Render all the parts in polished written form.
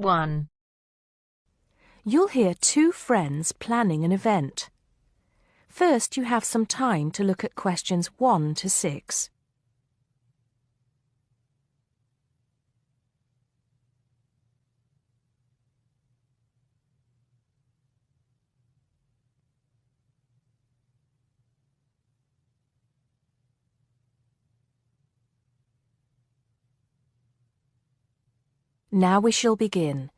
1. You'll hear two friends planning an event. First, you have some time to look at questions 1 to 6. Now we shall begin.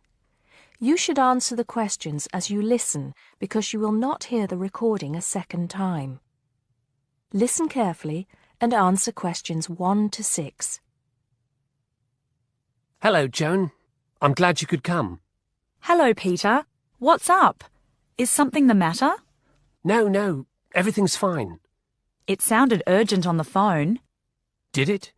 You should answer the questions as you listen because you will not hear the recording a second time. Listen carefully and answer questions 1 to 6. Hello, Joan. I'm glad you could come. Hello, Peter. What's up? Is something the matter? No, everything's fine. It sounded urgent on the phone. Did it?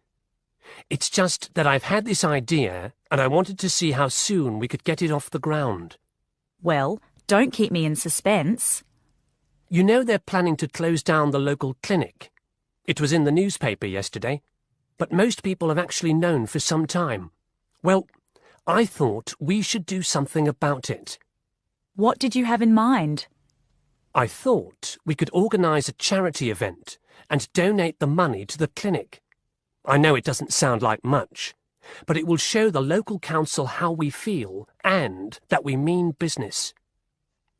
It's just that I've had this idea and I wanted to see how soon we could get it off the ground. Well, don't keep me in suspense. You know they're planning to close down the local clinic. It was in the newspaper yesterday, but most people have actually known for some time. Well, I thought we should do something about it. What did you have in mind? I thought we could organise a charity event and donate the money to the clinic. I know it doesn't sound like much, but it will show the local council how we feel and that we mean business.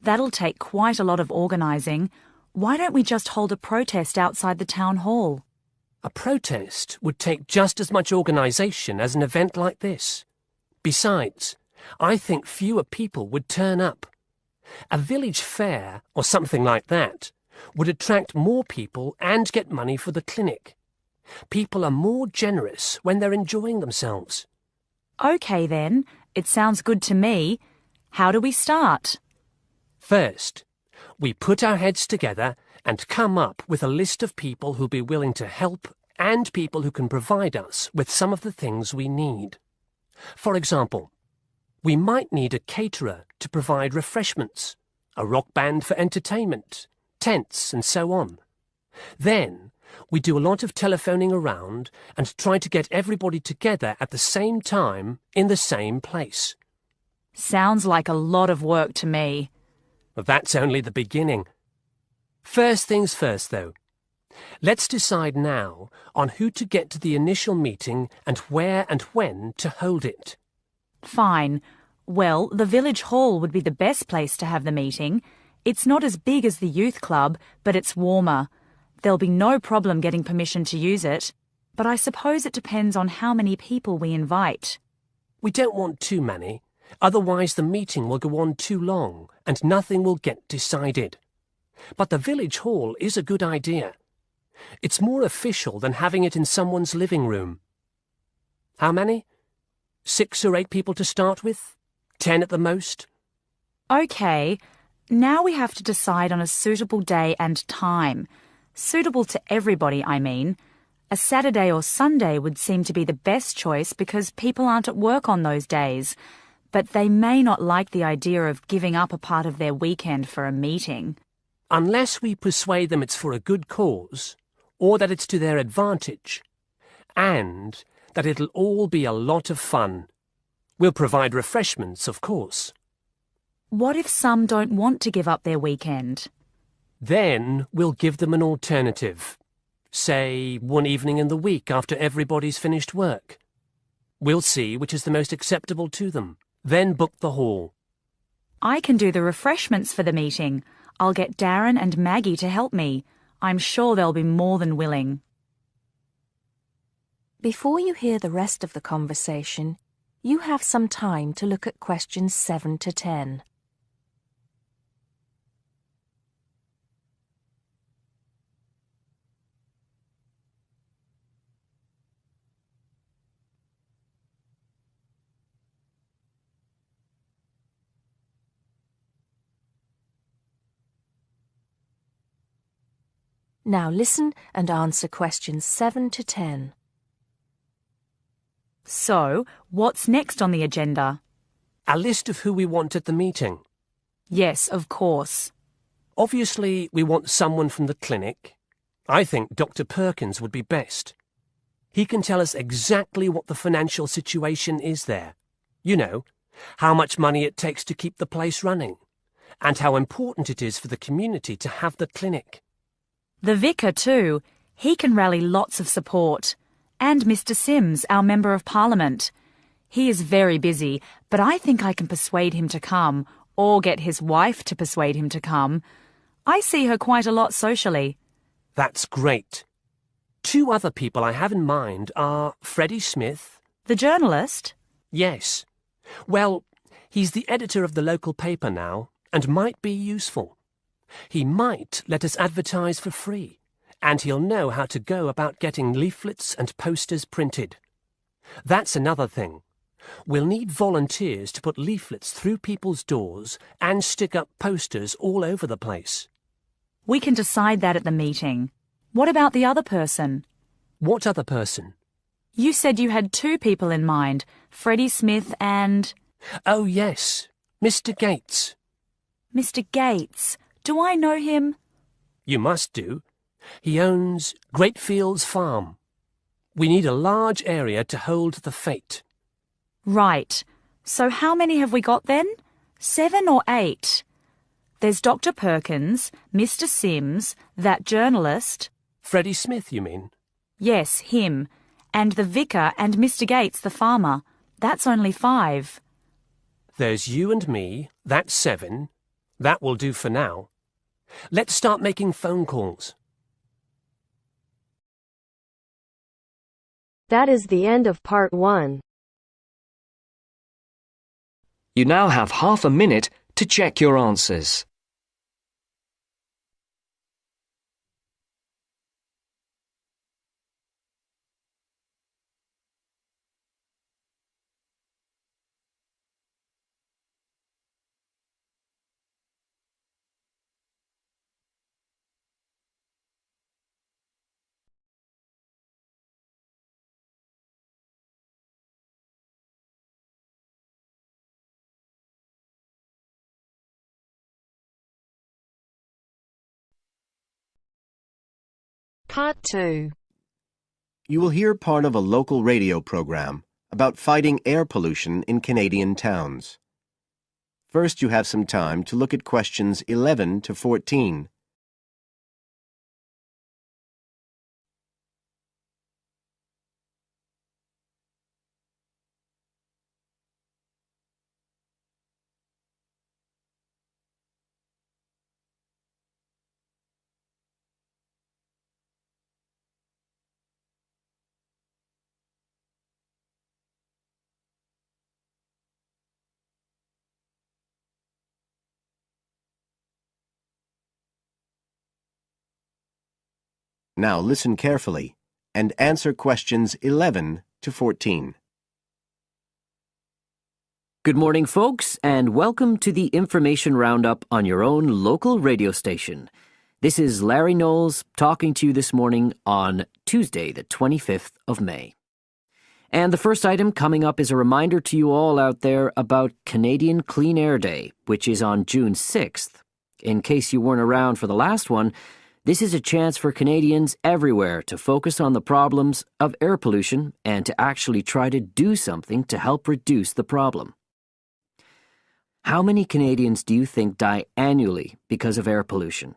That'll take quite a lot of organising. Why don't we just hold a protest outside the town hall? A protest would take just as much organisation as an event like this. Besides, I think fewer people would turn up. A village fair or something like that would attract more people and get money for the clinic. People are more generous when they're enjoying themselves. OK then, it sounds good to me. How do we start? First, we put our heads together and come up with a list of people who'll be willing to help and people who can provide us with some of the things we need. For example, we might need a caterer to provide refreshments, a rock band for entertainment, tents and so on. Then, we do a lot of telephoning around and try to get everybody together at the same time in the same place. Sounds like a lot of work to me. Well, that's only the beginning. First things first, though. Let's decide now on who to get to the initial meeting and where and when to hold it. Fine. Well, the village hall would be the best place to have the meeting. It's not as big as the youth club, but it's warmer. There'll be no problem getting permission to use it, but I suppose it depends on how many people we invite. We don't want too many, otherwise the meeting will go on too long and nothing will get decided. But the village hall is a good idea. It's more official than having it in someone's living room. How many? 6 or 8 people to start with? 10 at the most? OK, now we have to decide on a suitable day and time. Suitable to everybody, I mean. A Saturday or Sunday would seem to be the best choice because people aren't at work on those days. But they may not like the idea of giving up a part of their weekend for a meeting. Unless we persuade them it's for a good cause, or that it's to their advantage, and that it'll all be a lot of fun. We'll provide refreshments, of course. What if some don't want to give up their weekend? Then we'll give them an alternative. Say, one evening in the week after everybody's finished work. We'll see which is the most acceptable to them. Then book the hall. I can do the refreshments for the meeting. I'll get Darren and Maggie to help me. I'm sure they'll be more than willing. Before you hear the rest of the conversation, you have some time to look at questions 7 to 10. Now listen and answer questions 7 to 10. So, what's next on the agenda? A list of who we want at the meeting. Yes, of course. Obviously, we want someone from the clinic. I think Dr. Perkins would be best. He can tell us exactly what the financial situation is there. You know, how much money it takes to keep the place running, and how important it is for the community to have the clinic. The vicar too. He can rally lots of support. And Mr. Sims, our Member of Parliament. He is very busy, but I think I can persuade him to come, or get his wife to persuade him to come. I see her quite a lot socially. That's great. 2 other people I have in mind are Freddie Smith. The journalist? Yes. Well, he's the editor of the local paper now, and might be useful. He might let us advertise for free, and he'll know how to go about getting leaflets and posters printed. That's another thing. We'll need volunteers to put leaflets through people's doors and stick up posters all over the place. We can decide that at the meeting. What about the other person? What other person? You said you had 2 people in mind, Freddie Smith and... Oh, yes, Mr. Gates. Mr. Gates. Do I know him? You must do. He owns Greatfields Farm. We need a large area to hold the fete. Right. So how many have we got then? 7 or 8? There's Dr. Perkins, Mr. Sims, that journalist. Freddie Smith, you mean? Yes, him. And the vicar and Mr. Gates, the farmer. That's only 5. There's you and me. That's 7. That will do for now. Let's start making phone calls. That is the end of part 1. You now have half a minute to check your answers. Part 2. You will hear part of a local radio program about fighting air pollution in Canadian towns. First, you have some time to look at questions 11 to 14. Now listen carefully and answer questions 11 to 14. Good morning, folks, and welcome to the Information Roundup on your own local radio station. This is Larry Knowles talking to you this morning on Tuesday, the 25th of May. And the first item coming up is a reminder to you all out there about Canadian Clean Air Day, which is on June 6th. In case you weren't around for the last one, this is a chance for Canadians everywhere to focus on the problems of air pollution and to actually try to do something to help reduce the problem. How many Canadians do you think die annually because of air pollution?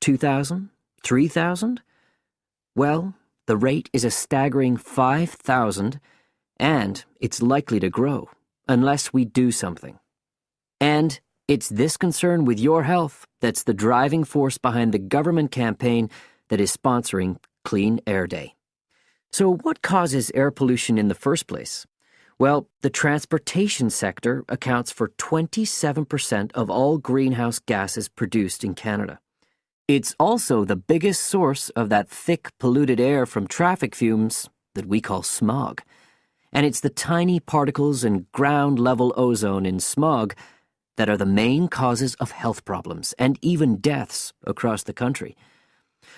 2,000? 3,000? Well, the rate is a staggering 5,000, and it's likely to grow unless we do something. And it's this concern with your health that's the driving force behind the government campaign that is sponsoring Clean Air Day. So what causes air pollution in the first place? Well, the transportation sector accounts for 27% of all greenhouse gases produced in Canada. It's also the biggest source of that thick, polluted air from traffic fumes that we call smog. And it's the tiny particles and ground-level ozone in smog that are the main causes of health problems and even deaths across the country.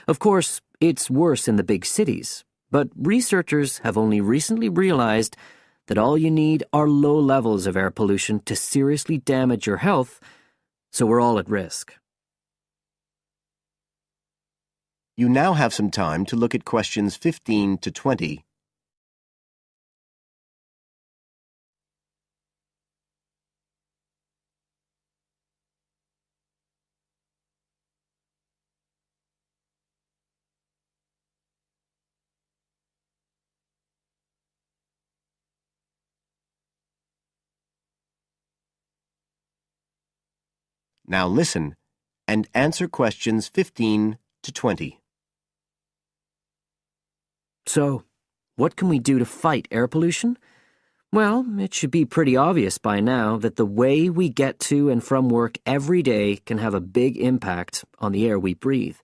Of course, it's worse in the big cities, but researchers have only recently realized that all you need are low levels of air pollution to seriously damage your health, so we're all at risk. You now have some time to look at questions 15 to 20. Now listen and answer questions 15 to 20. So, what can we do to fight air pollution? Well, it should be pretty obvious by now that the way we get to and from work every day can have a big impact on the air we breathe.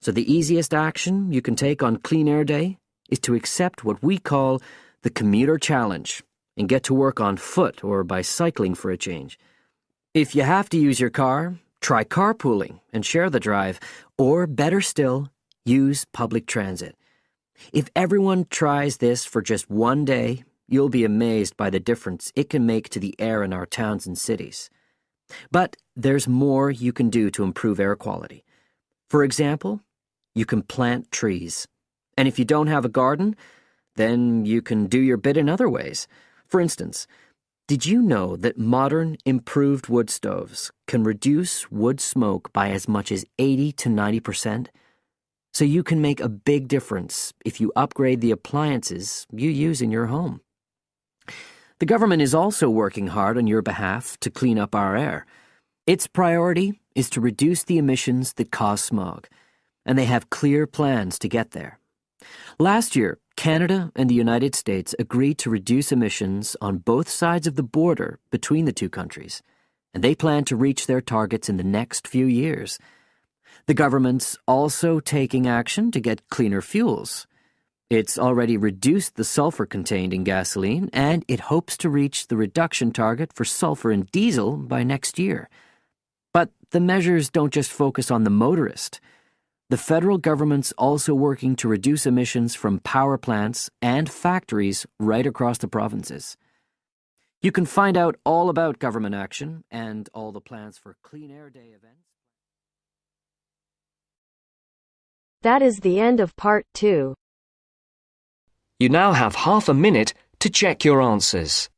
So the easiest action you can take on Clean Air Day is to accept what we call the commuter challenge and get to work on foot or by cycling for a change. If you have to use your car, try carpooling and share the drive, or better still, use public transit. If everyone tries this for just one day, you'll be amazed by the difference it can make to the air in our towns and cities. But there's more you can do to improve air quality. For example, you can plant trees. And if you don't have a garden, then you can do your bit in other ways. For instance, did you know that modern, improved wood stoves can reduce wood smoke by as much as 80 to 90%? So you can make a big difference if you upgrade the appliances you use in your home. The government is also working hard on your behalf to clean up our air. Its priority is to reduce the emissions that cause smog, and they have clear plans to get there. Last year, Canada and the United States agreed to reduce emissions on both sides of the border between the two countries, and they plan to reach their targets in the next few years. The government's also taking action to get cleaner fuels. It's already reduced the sulfur contained in gasoline, and it hopes to reach the reduction target for sulfur in diesel by next year. But the measures don't just focus on the motorist. The federal government's also working to reduce emissions from power plants and factories right across the provinces. You can find out all about government action and all the plans for Clean Air Day events. That is the end of part 2. You now have half a minute to check your answers.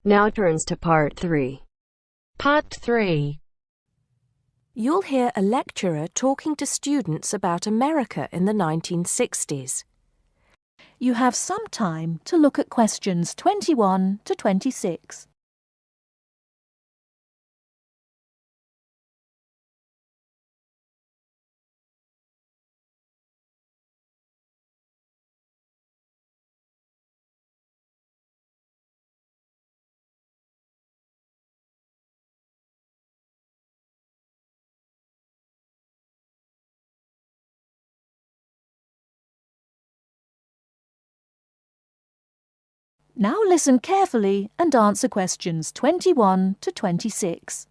Now turns to part 3. Part 3. You'll hear a lecturer talking to students about America in the 1960s. You have some time to look at questions 21 to 26. Now listen carefully and answer questions 21 to 26.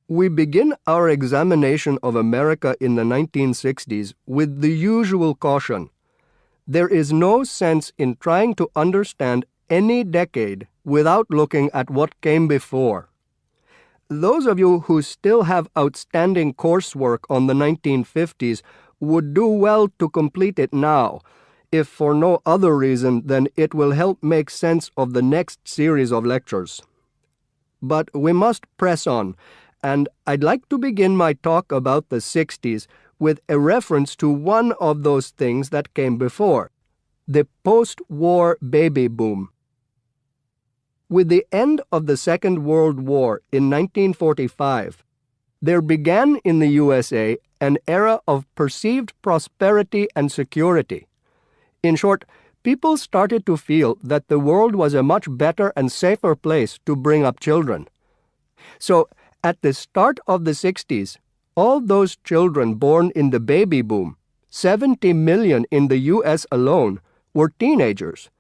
We begin our examination of America in the 1960s with the usual caution. There is no sense in trying to understand any decade without looking at what came before. Those of you who still have outstanding coursework on the 1950s would do well to complete it now, if for no other reason than it will help make sense of the next series of lectures. But we must press on, and I'd like to begin my talk about the 60s with a reference to one of those things that came before, the post-war baby boom. With the end of the Second World War in 1945, there began in the USA an era of perceived prosperity and security. In short, people started to feel that the world was a much better and safer place to bring up children. So, at the start of the 60s, all those children born in the baby boom, 70 million in the US alone, were teenagers.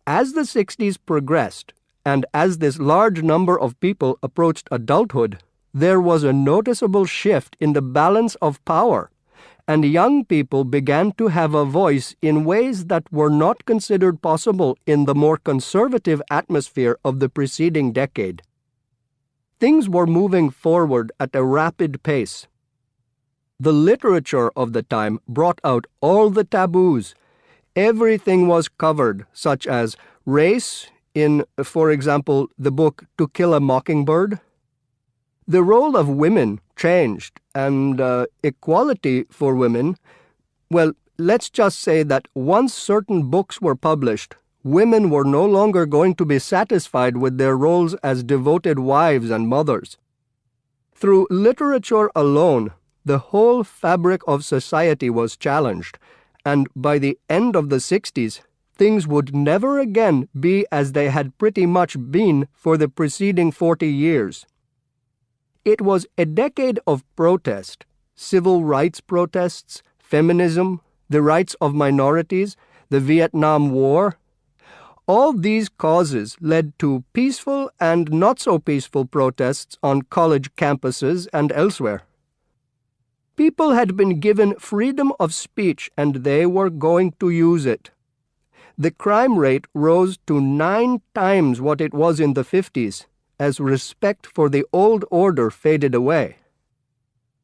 As the 60s progressed, and as this large number of people approached adulthood, there was a noticeable shift in the balance of power, and young people began to have a voice in ways that were not considered possible in the more conservative atmosphere of the preceding decade. Things were moving forward at a rapid pace. The literature of the time brought out all the taboos. Everything was covered, such as race in, for example, the book To Kill a Mockingbird. The role of women changed, and equality for women, well, let's just say that once certain books were published, women were no longer going to be satisfied with their roles as devoted wives and mothers. Through literature alone, the whole fabric of society was challenged, and by the end of the 60s, things would never again be as they had pretty much been for the preceding 40 years. It was a decade of protest, civil rights protests, feminism, the rights of minorities, the Vietnam War. All these causes led to peaceful and not so peaceful protests on college campuses and elsewhere. People had been given freedom of speech and they were going to use it. The crime rate rose to 9 times what it was in the 50s, as respect for the old order faded away.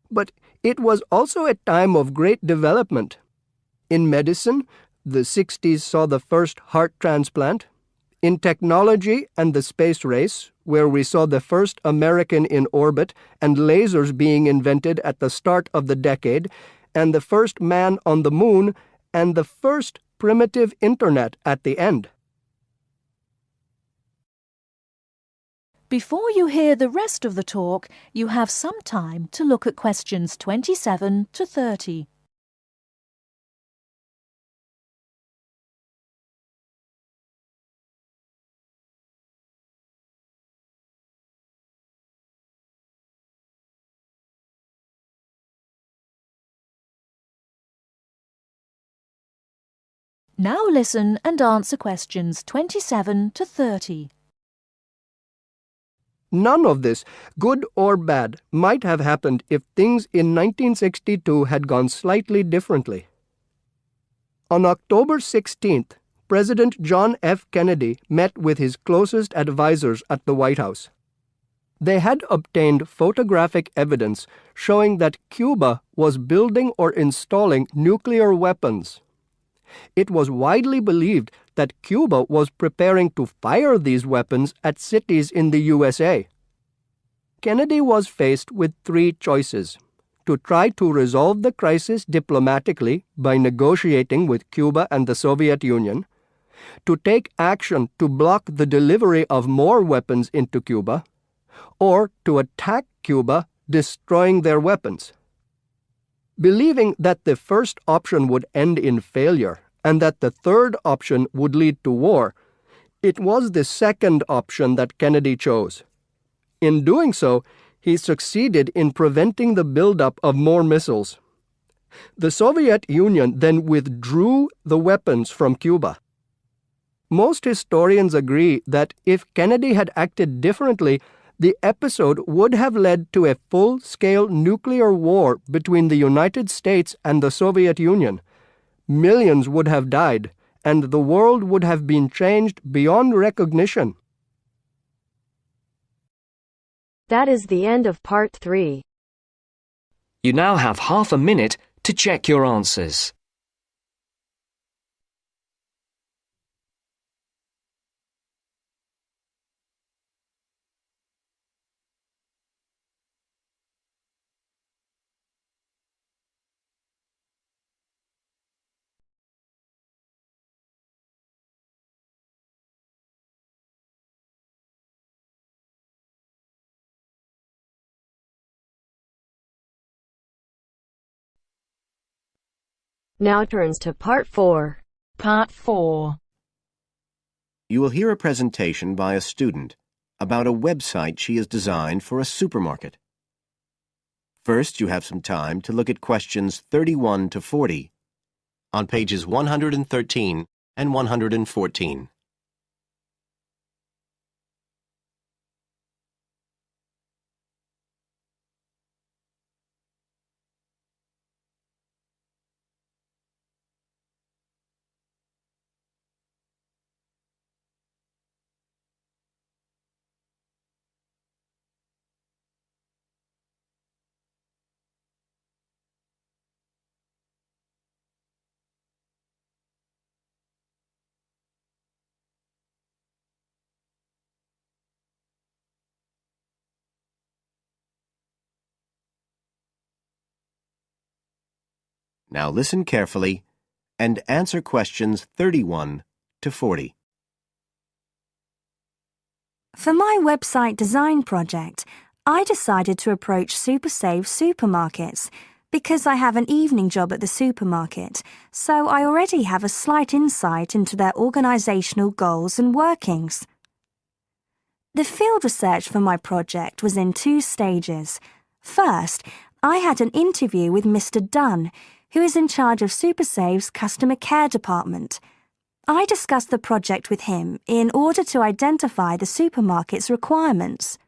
But it was also a time of great development. In medicine, the 60s saw the first heart transplant. In technology and the space race, where we saw the first American in orbit and lasers being invented at the start of the decade, and the first man on the moon, and the first primitive internet at the end. Before you hear the rest of the talk, you have some time to look at questions 27 to 30. Now listen and answer questions 27 to 30. None of this, good or bad, might have happened if things in 1962 had gone slightly differently. On October 16th, President John F. Kennedy met with his closest advisors at the White House. They had obtained photographic evidence showing that Cuba was building or installing nuclear weapons. It was widely believed that Cuba was preparing to fire these weapons at cities in the USA. Kennedy was faced with 3 choices: to try to resolve the crisis diplomatically by negotiating with Cuba and the Soviet Union, to take action to block the delivery of more weapons into Cuba, or to attack Cuba, destroying their weapons. Believing that the first option would end in failure and that the third option would lead to war, it was the second option that Kennedy chose. In doing so, he succeeded in preventing the buildup of more missiles. The Soviet Union then withdrew the weapons from Cuba. Most historians agree that if Kennedy had acted differently, the episode would have led to a full-scale nuclear war between the United States and the Soviet Union. Millions would have died, and the world would have been changed beyond recognition. That is the end of part 3. You now have half a minute to check your answers. Now turns to part 4. Part 4. You will hear a presentation by a student about a website she has designed for a supermarket. First, you have some time to look at questions 31 to 40 on pages 113 and 114. Now listen carefully and answer questions 31 to 40. For my website design project, I decided to approach SuperSave supermarkets because I have an evening job at the supermarket, so I already have a slight insight into their organisational goals and workings. The field research for my project was in 2 stages. First, I had an interview with Mr. Dunn, who is in charge of SuperSave's customer care department. I discussed the project with him in order to identify the supermarket's requirements.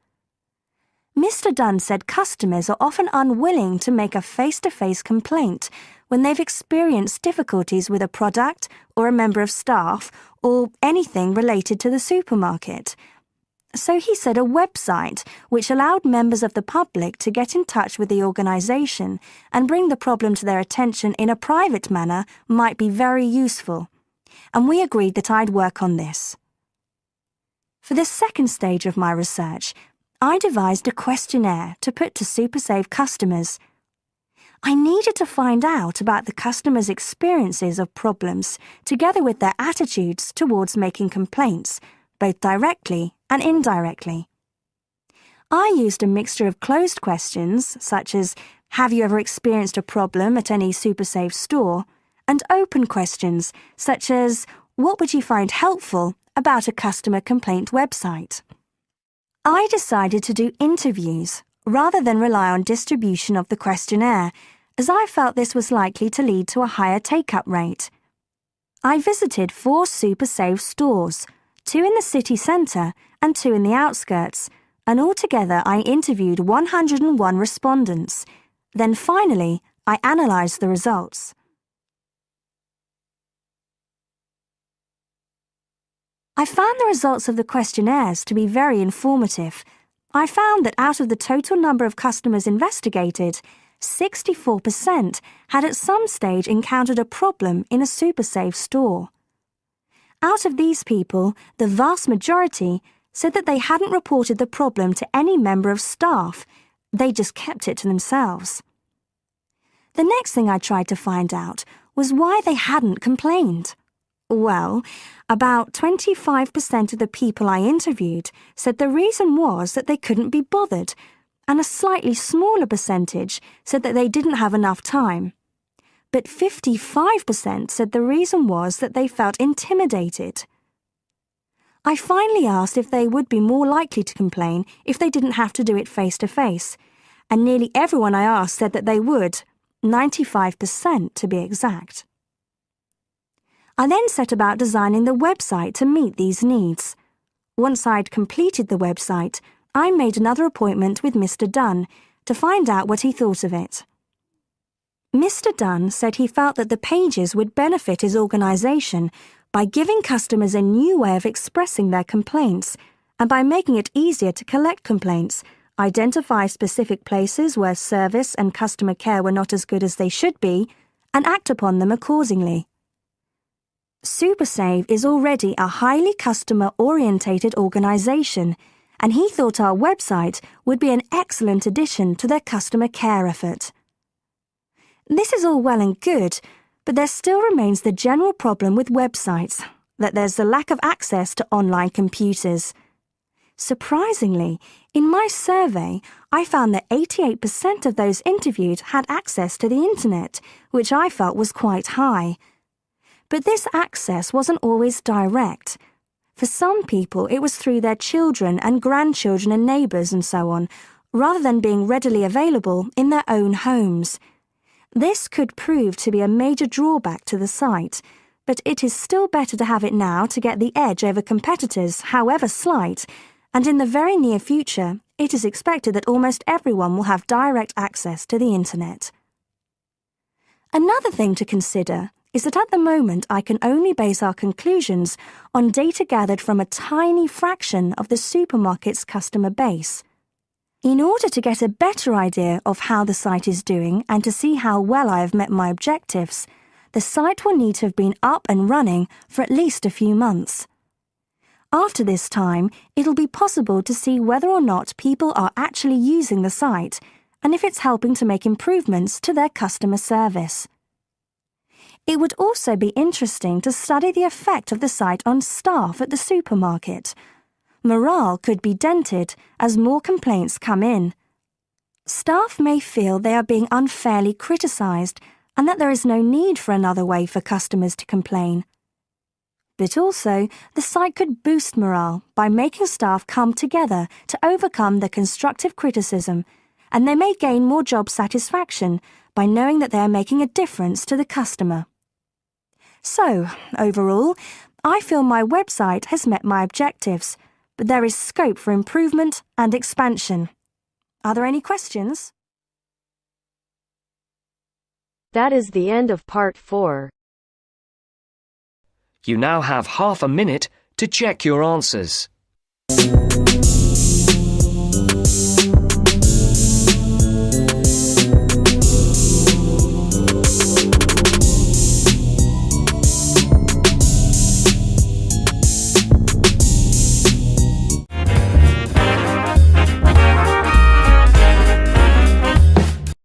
Mr. Dunn said customers are often unwilling to make a face-to-face complaint when they've experienced difficulties with a product or a member of staff or anything related to the supermarket. So he said a website which allowed members of the public to get in touch with the organisation and bring the problem to their attention in a private manner might be very useful, and we agreed that I'd work on this. For the second stage of my research, I devised a questionnaire to put to SuperSave customers. I needed to find out about the customers' experiences of problems together with their attitudes towards making complaints, both directly and indirectly. I used a mixture of closed questions, such as, have you ever experienced a problem at any SuperSave store, and open questions, such as, what would you find helpful about a customer complaint website? I decided to do interviews rather than rely on distribution of the questionnaire, as I felt this was likely to lead to a higher take-up rate. I visited 4 SuperSave stores, 2 in the city centre and 2 in the outskirts, and altogether I interviewed 101 respondents. Then finally, I analysed the results. I found the results of the questionnaires to be very informative. I found that out of the total number of customers investigated, 64% had at some stage encountered a problem in a SuperSave store. Out of these people, the vast majority said that they hadn't reported the problem to any member of staff. They just kept it to themselves. The next thing I tried to find out was why they hadn't complained. Well, about 25% of the people I interviewed said the reason was that they couldn't be bothered, and a slightly smaller percentage said that they didn't have enough time. But 55% said the reason was that they felt intimidated. I finally asked if they would be more likely to complain if they didn't have to do it face-to-face, and nearly everyone I asked said that they would, 95% to be exact. I then set about designing the website to meet these needs. Once I'd completed the website, I made another appointment with Mr. Dunn to find out what he thought of it. Mr. Dunn said he felt that the pages would benefit his organisation by giving customers a new way of expressing their complaints and by making it easier to collect complaints, identify specific places where service and customer care were not as good as they should be, and act upon them accordingly. SuperSave is already a highly customer-orientated organisation, and he thought our website would be an excellent addition to their customer care effort. This is all well and good, but there still remains the general problem with websites, that there's the lack of access to online computers. Surprisingly, in my survey, I found that 88% of those interviewed had access to the internet, which I felt was quite high. But this access wasn't always direct. For some people, it was through their children and grandchildren and neighbours and so on, rather than being readily available in their own homes. This could prove to be a major drawback to the site, but it is still better to have it now to get the edge over competitors, however slight, and in the very near future, it is expected that almost everyone will have direct access to the internet. Another thing to consider is that at the moment I can only base our conclusions on data gathered from a tiny fraction of the supermarket's customer base. In order to get a better idea of how the site is doing and to see how well I have met my objectives, the site will need to have been up and running for at least a few months. After this time, it'll be possible to see whether or not people are actually using the site and if it's helping to make improvements to their customer service. It would also be interesting to study the effect of the site on staff at the supermarket. Morale could be dented as more complaints come in. Staff may feel they are being unfairly criticised and that there is no need for another way for customers to complain. But also, the site could boost morale by making staff come together to overcome the constructive criticism, and they may gain more job satisfaction by knowing that they are making a difference to the customer. So, overall, I feel my website has met my objectives, but there is scope for improvement and expansion. Are there any questions? That is the end of part 4. You now have half a minute to check your answers.